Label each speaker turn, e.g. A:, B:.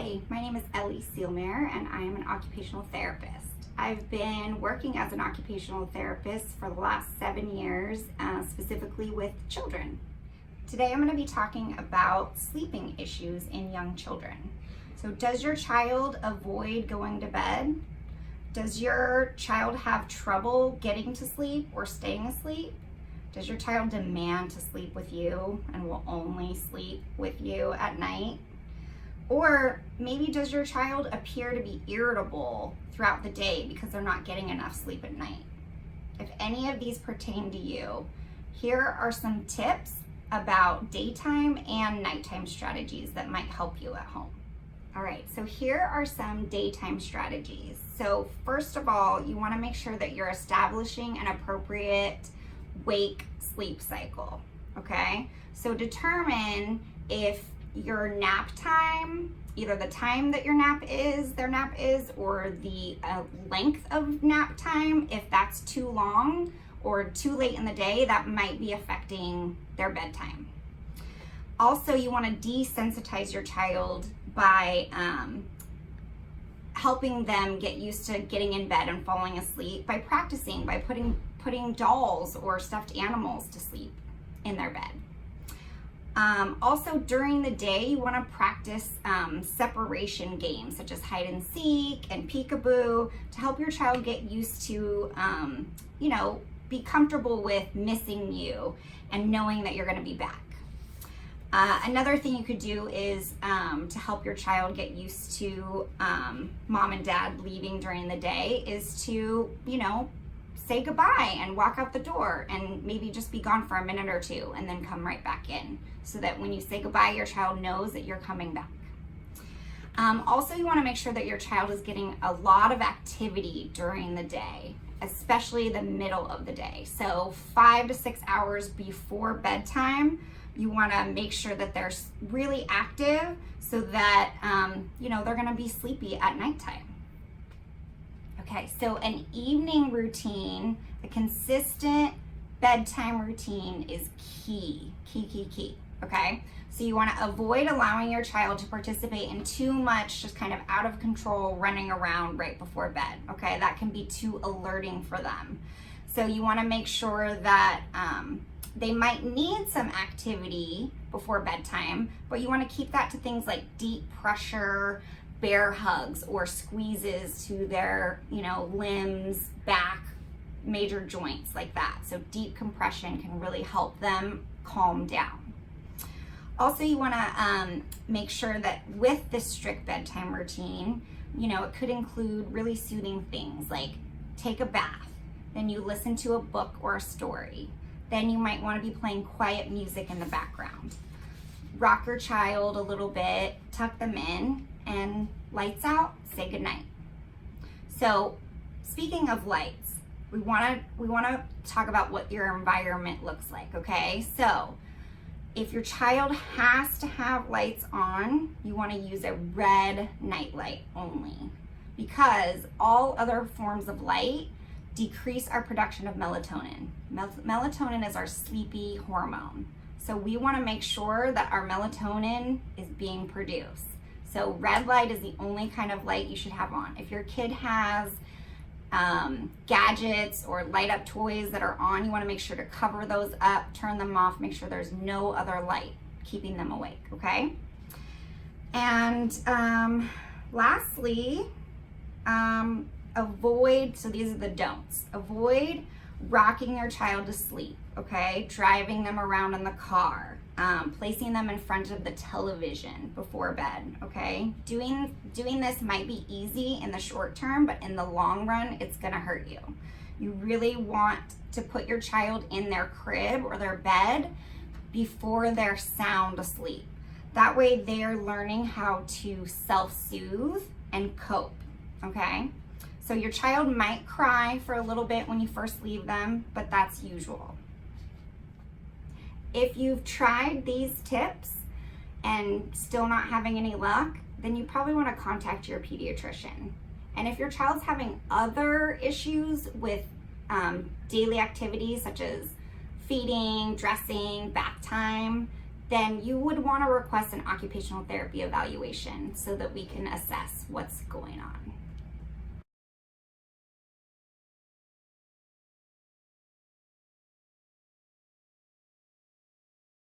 A: Hi, my name is Ellie Sealmare and I am an occupational therapist. I've been working as an occupational therapist for the last 7 years, specifically with children. Today I'm going to be talking about sleeping issues in young children. So does your child avoid going to bed? Does your child have trouble getting to sleep or staying asleep? Does your child demand to sleep with you and will only sleep with you at night? Or maybe does your child appear to be irritable throughout the day because they're not getting enough sleep at night? If any of these pertain to you, here are some tips about daytime and nighttime strategies that might help you at home. All right, so here are some daytime strategies. So first of all, you want to make sure that you're establishing an appropriate wake sleep cycle, okay? So determine if your nap time, either the time that their nap is, or the length of nap time, if that's too long or too late in the day, that might be affecting their bedtime. Also, you want to desensitize your child by helping them get used to getting in bed and falling asleep by practicing, by putting dolls or stuffed animals to sleep in their bed. Also, during the day, you want to practice separation games such as hide and seek and peekaboo to help your child get used to, be comfortable with missing you and knowing that you're going to be back. Another thing you could do is to help your child get used to mom and dad leaving during the day is to, say goodbye and walk out the door and maybe just be gone for a minute or two and then come right back in so that when you say goodbye, your child knows that you're coming back. Also, you want to make sure that your child is getting a lot of activity during the day, especially the middle of the day. So 5 to 6 hours before bedtime, you want to make sure that they're really active so that, they're going to be sleepy at nighttime. Okay, so an evening routine, a consistent bedtime routine is key, okay? So you want to avoid allowing your child to participate in too much, just kind of out of control, running around right before bed, okay? That can be too alerting for them. So you want to make sure that they might need some activity before bedtime, but you want to keep that to things like deep pressure, bear hugs, or squeezes to their, limbs, back, major joints like that. So deep compression can really help them calm down. Also, you want to make sure that with this strict bedtime routine, it could include really soothing things like take a bath, then you listen to a book or a story. Then you might want to be playing quiet music in the background. Rock your child a little bit, tuck them in, and lights out, say goodnight. So speaking of lights, we want to talk about what your environment looks like, okay? So if your child has to have lights on, you want to use a red nightlight only, because all other forms of light decrease our production of melatonin. Melatonin is our sleepy hormone. So we want to make sure that our melatonin is being produced. So red light is the only kind of light you should have on. If your kid has gadgets or light up toys that are on, you want to make sure to cover those up, turn them off, make sure there's no other light keeping them awake, okay? And lastly, avoid, so these are the don'ts. Avoid rocking your child to sleep, okay? Driving them around in the car, placing them in front of the television before bed, okay? Doing this might be easy in the short term, but in the long run, it's gonna hurt you. You really want to put your child in their crib or their bed before they're sound asleep. That way they're learning how to self-soothe and cope, okay? So your child might cry for a little bit when you first leave them, but that's usual. If you've tried these tips and still not having any luck, then you probably want to contact your pediatrician. And if your child's having other issues with daily activities such as feeding, dressing, bath time, then you would want to request an occupational therapy evaluation so that we can assess what's going on.